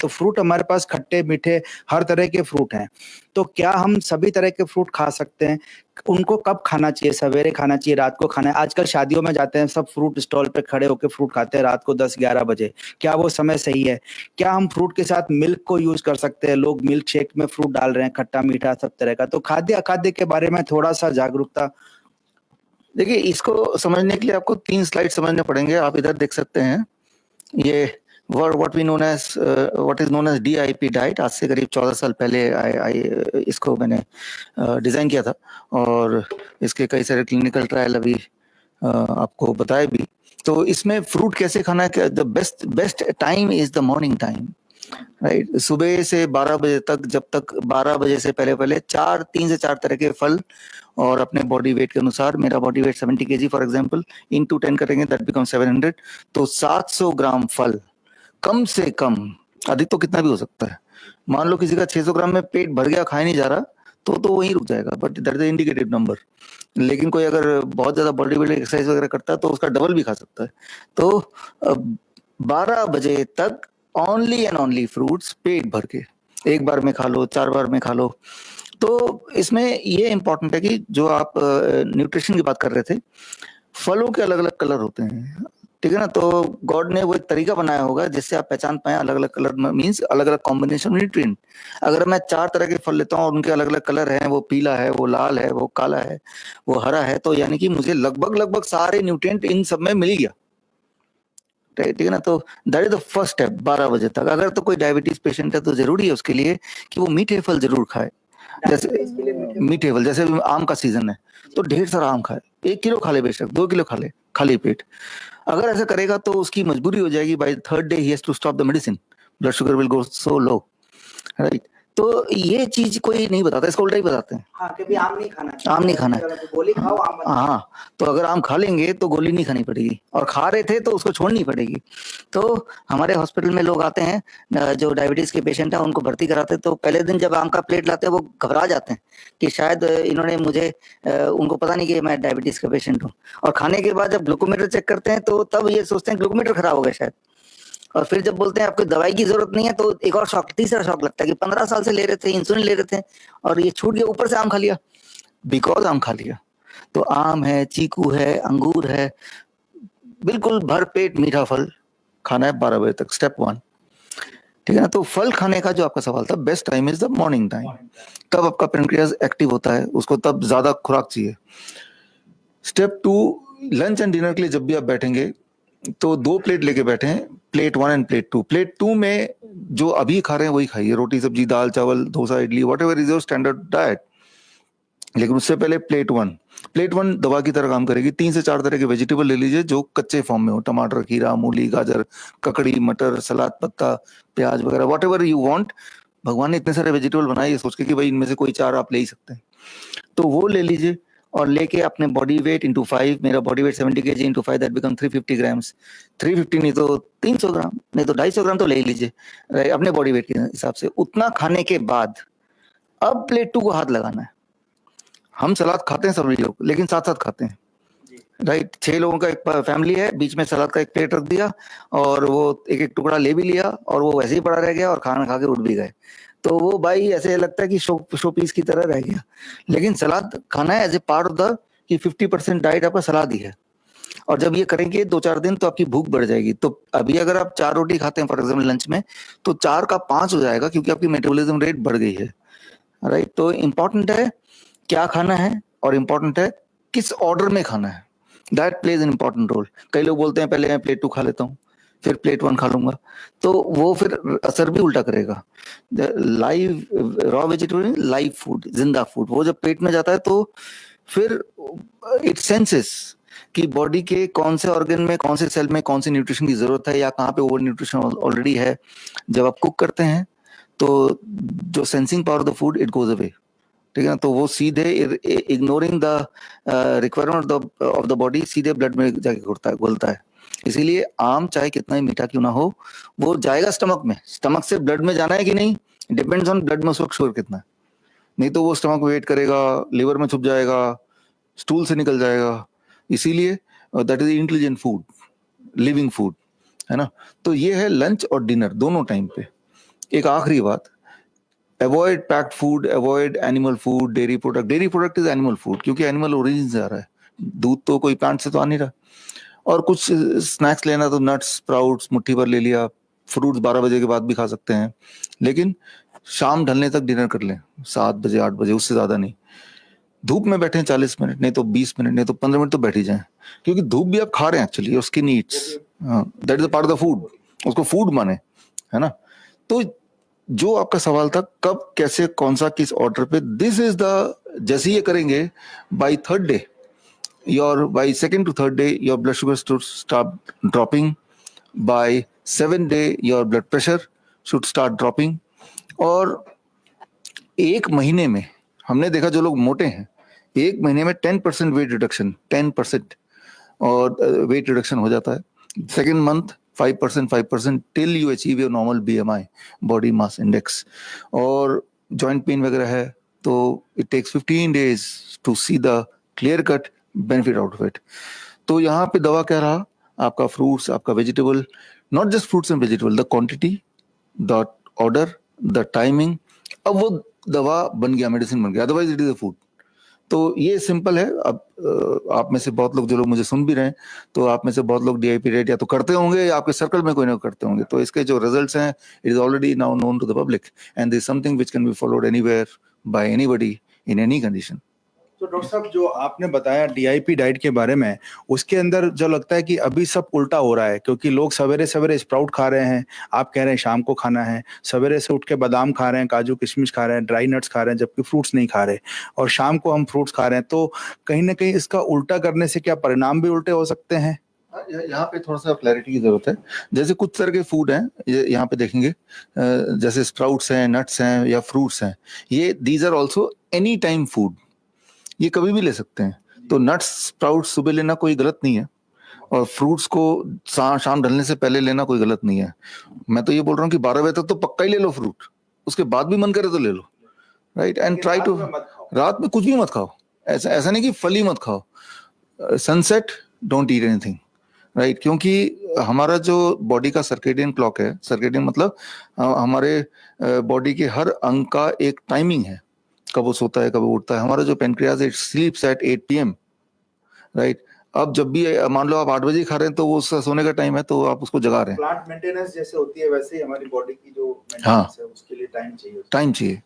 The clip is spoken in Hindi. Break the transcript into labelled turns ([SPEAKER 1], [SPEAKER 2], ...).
[SPEAKER 1] तो फ्रूट हमारे पास खट्टे मीठे हर तरह के फ्रूट हैं। तो क्या हम सभी तरह के फ्रूट खा सकते हैं? उनको कब खाना चाहिए? सवेरे खाना चाहिए, रात को खाना है? आजकल शादियों में जाते हैं, सब फ्रूट स्टॉल पे खड़े होकर फ्रूट खाते हैं रात को 10-11 बजे। क्या वो समय सही है? क्या हम फ्रूट के साथ मिल्क को यूज कर सकते हैं? लोग मिल्क शेक में फ्रूट डाल रहे हैं, खट्टा मीठा सब तरह का। तो खाद्य अखाद्य के बारे में थोड़ा सा जागरूकता।
[SPEAKER 2] देखिए, इसको समझने के लिए आपको 3 स्लाइड समझने पड़ेंगे। आप इधर देख सकते हैं, ये what is known as DIP diet. आज से करीब 14 साल पहले इसको मैंने डिजाइन किया था, और इसके कई सारे क्लिनिकल ट्रायल अभी आपको बताए भी। तो इसमें फ्रूट कैसे खाना है, the best time is the morning time, right. सुबह से 12 बजे तक, जब तक 12 बजे से पहले 3 से 4 तरह के फल, और अपने बॉडी वेट के अनुसार, मेरा body weight 70 kg for example, into 10 करेंगे, दैट बिकम 700। तो 700 ग्राम फल कम से कम, अधिक तो कितना भी हो सकता है। मान लो किसी का 600 ग्राम में पेट भर गया, खा नहीं जा रहा, तो वहीं रुक जाएगा, but that is indicative number. लेकिन कोई अगर बहुत ज्यादा बॉडी बिल्डिंग एक्सरसाइज वगैरह करता है तो उसका डबल भी खा सकता है। तो 12 बजे तक ओनली एंड ओनली फ्रूट्स, पेट भर के, एक बार में खा लो, 4 बार में खा लो। तो इसमें ये इंपॉर्टेंट है कि जो आप न्यूट्रिशन की बात कर रहे थे, फलों के अलग अलग कलर होते हैं, ठीक है ना। तो गॉड ने वो एक तरीका बनाया होगा जिससे आप पहचान पाए अलग अलग कलर, मींस अलग अलग कॉम्बिनेशन न्यूट्रिएंट। अगर मैं 4 तरह के फल लेता हूँ और उनके अलग अलग कलर हैं, वो पीला है, वो लाल है, वो काला है, वो हरा है, तो यानी कि मुझे लगभग सारे न्यूट्रिएंट इन सब में मिल गया, ठीक है ना। तो that is the first step. 12 बजे तक अगर तो कोई डायबिटीज पेशेंट है तो जरूरी है उसके लिए कि वो मीठे फल जरूर खाए। जैसे मीठे फल, जैसे आम का सीजन है तो ढेर सारा आम खाए, 1 किलो खा ले, बेशक 2 किलो खा ले, खाली पेट। अगर ऐसा करेगा तो उसकी मजबूरी हो जाएगी, by third day he has to stop the medicine, blood sugar will go so low, right. तो ये चीज कोई नहीं बताता, इसको उल्टा ही बताते हैं।
[SPEAKER 1] हाँ, कभी आम नहीं खाना चाहिए,
[SPEAKER 2] आम नहीं खाना है,
[SPEAKER 1] गोली खाओ, आम मत।
[SPEAKER 2] हाँ, तो अगर आम खा लेंगे तो गोली नहीं खानी पड़ेगी, और खा रहे थे तो उसको छोड़नी पड़ेगी। तो हमारे हॉस्पिटल में लोग आते हैं जो डायबिटीज के पेशेंट है, उनको भर्ती कराते हैं, तो पहले दिन जब आम का प्लेट लाते हैं वो घबरा जाते हैं कि शायद इन्होंने मुझे, उनको पता नहीं कि मैं डायबिटीज का पेशेंट हूँ। और खाने के बाद जब ग्लूकोमीटर चेक करते हैं तो तब ये सोचते हैं ग्लूकोमीटर खराब हो गया शायद। और फिर जब बोलते हैं आपको दवाई की जरूरत नहीं है, तो एक और शॉक, तीसरा शॉक लगता है कि 15 साल से ले रहे थे, इंसुलिन ले रहे थे, और ये छूट गया, ऊपर से आम खा लिया, बिकॉज आम खा लिया। तो आम है, चीकू है, अंगूर है, बिल्कुल भर पेट मीठा फल खाना है 12 बजे तक, स्टेप 1, ठीक है ना। तो फल खाने का जो आपका सवाल था, best time is the morning time, तब आपका पेनक्रियाज एक्टिव होता है, उसको तब ज्यादा खुराक चाहिए। स्टेप 2, लंच एंड डिनर के लिए जब भी आप बैठेंगे तो 2 प्लेट लेके बैठे, प्लेट 1 एंड प्लेट 2। प्लेट 2 में जो अभी खा रहे हैं वही खाइए, रोटी सब्जी दाल चावल dosa idli, what ever is your standard diet. लेकिन उससे पहले प्लेट 1 दवा की तरह काम करेगी। 3 से 4 तरह के वेजिटेबल ले लीजिए जो कच्चे फॉर्म में हो, टमाटर, खीरा, मूली, गाजर, ककड़ी, मटर, सलाद पत्ता, प्याज वगैरह, वट एवर यू वांट। भगवान ने इतने सारे वेजिटेबल बनाए ये सोच के कि भाई इनमें से कोई 4 आप ले ही सकते हैं, तो वो ले लीजिए। और लेके अपने बॉडी वेट इंटू 5, मेरा body weight 70 kg into 5, that become 350 grams. 350 नहीं तो 300 ग्राम, नहीं तो 250 ग्राम तो ले ही लीजिए अपने बॉडी वेट के हिसाब से। उतना खाने के बाद अब प्लेट 2 को हाथ लगाना है। हम सलाद खाते हैं सभी लोग, लेकिन साथ साथ खाते हैं, राइट। 6 लोगों का एक फैमिली है, बीच में सलाद का एक प्लेट रख दिया, और वो एक एक टुकड़ा ले भी लिया, और वो वैसे ही पड़ा रह गया, और खाना खा के उठ भी गए। तो वो भाई ऐसे लगता है कि शो पीस की तरह रह गया। लेकिन सलाद खाना है as a part of the, कि 50% डाइट आपका सलाद ही है। और जब ये करेंगे 2-4 दिन तो आपकी भूख बढ़ जाएगी। तो अभी अगर आप 4 रोटी खाते हैं फॉर एग्जाम्पल लंच में, तो 4 का 5 हो जाएगा, क्योंकि आपकी मेटाबॉलिज्म रेट बढ़ गई है, राइट। तो इंपॉर्टेंट है क्या खाना है, और इंपॉर्टेंट है किस ऑर्डर में खाना है, that plays an important role. कई लोग बोलते हैं पहले मैं प्लेट 2 खा लेता हूँ, फिर प्लेट 1 खा लूंगा, तो वो फिर असर भी उल्टा करेगा। Live raw vegetable, live food, जिंदा फूड, वो जब पेट में जाता है तो फिर इट सेंसेस कि बॉडी के कौन से ऑर्गन में, कौन से सेल में कौन सी न्यूट्रिशन की जरूरत है, या कहाँ पे ओवर न्यूट्रिशन ऑलरेडी है। जब आप कुक करते हैं तो जो sensing power of the food it goes away, ठीक है ना। तो वो सीधे ignoring the requirement of the body सीधे ब्लड में जाके घुलता है। इसीलिए आम चाहे कितना ही मीठा क्यों ना हो, वो जाएगा स्टमक में। स्टमक से ब्लड में जाना है कि नहीं, डिपेंड्स ऑन ब्लड में उस वक्त शुगर कितना है। नहीं तो वो स्टमक वेट करेगा, लिवर में छुप जाएगा, स्टूल से निकल जाएगा। इसीलिए that is intelligent food, living food, है ना। तो ये है लंच और डिनर दोनों टाइम पे,
[SPEAKER 3] एक आखिरी बात, avoid packed food, avoid animal food, dairy product. Dairy product is animal food क्योंकि एनिमल ओरिजिन से आ रहा है, दूध तो कोई प्लांट से तो आ नहीं रहा। और कुछ स्नैक्स लेना तो नट्स, स्प्राउट्स मुट्ठी भर ले लिया, फ्रूट्स 12 बजे के बाद भी खा सकते हैं, लेकिन शाम ढलने तक डिनर कर लें, 7 बजे 8 बजे, उससे ज्यादा नहीं। धूप में बैठे 40 मिनट, नहीं तो 20 मिनट, नहीं तो 15 मिनट तो बैठ ही जाए, क्योंकि धूप भी आप खा रहे हैं actually, your skin Yeats, that is a part of the food, उसको फूड माने, है ना। तो जो आपका सवाल था कब कैसे कौन सा किस ऑर्डर पे, दिस इज द, जैसे ये करेंगे bye third day your by second to third day your blood sugar should start dropping, by 7th day your blood pressure should start dropping। और एक महीने में हमने देखा जो लोग मोटे हैं, एक महीने में 10% वेट रिडक्शन, 10% और वेट रिडक्शन हो जाता है। Second month 5% till you achieve your normal BMI, body mass index. और जॉइंट पेन वगैरह है तो it takes 15 days to see the clear cut benefit out of it. तो यहाँ पे दवा क्या रहा, आपका फ्रूट्स, आपका vegetable, not just fruits and vegetable, the quantity, the order, the timing, अब वो दवा बन गया, मेडिसिन बन गया, otherwise it is a food. तो ये सिंपल है। अब आप में से बहुत लोग, जो लोग मुझे सुन भी रहे हैं, तो आप में से बहुत लोग DIP डाइट या तो करते होंगे या आपके सर्कल में कोई ना करते होंगे, तो इसके जो रिजल्ट्स हैं it is already now known to the public and this something which can be followed anywhere by anybody in any condition.
[SPEAKER 1] तो डॉक्टर साहब, जो आपने बताया DIP डाइट के बारे में, उसके अंदर जो लगता है कि अभी सब उल्टा हो रहा है, क्योंकि लोग सवेरे सवेरे स्प्राउट खा रहे हैं, आप कह रहे हैं शाम को खाना है, सवेरे से उठ के बादाम खा रहे हैं, काजू किशमिश खा रहे हैं, ड्राई नट्स खा रहे हैं, जबकि फ्रूट्स नहीं खा रहे, और शाम को हम फ्रूट्स खा रहे हैं। तो कहीं ना कहीं इसका उल्टा करने से क्या परिणाम भी उल्टे हो सकते हैं?
[SPEAKER 3] यहाँ पे थोड़ा सा क्लैरिटी की जरूरत है। जैसे कुछ तरह के फूड हैं, यहाँ पे देखेंगे, जैसे स्प्राउट्स हैं, नट्स हैं या फ्रूट्स हैं, ये these are also any time food, ये कभी भी ले सकते हैं। तो नट्स, स्प्राउट्स सुबह लेना कोई गलत नहीं है, और फ्रूट्स को शाम ढलने से पहले लेना कोई गलत नहीं है। मैं तो ये बोल रहा हूँ कि 12 बजे तक तो पक्का ही ले लो फ्रूट, उसके बाद भी मन करे तो ले लो, राइट। एंड ट्राई टू, रात में कुछ भी मत खाओ, ऐसा नहीं कि फल ही मत खाओ, sunset don't eat anything, right. क्योंकि हमारा जो बॉडी का सर्केडियन क्लॉक है, सर्केडियन मतलब हमारे बॉडी के हर अंग का एक टाइमिंग है, कब वो सोता है, कब वो उठता है। हमारा जो pancreas it sleeps at 8 PM, right. अब जब भी मान लो आप 8 बजे खा रहे हैं तो वो उसका सोने का टाइम है, तो आप उसको जगा रहे हैं।
[SPEAKER 1] प्लांट मेंटेनेंस जैसे होती है वैसे ही हमारी बॉडी की जो मेंटेनेंस है उसके लिए टाइम चाहिए।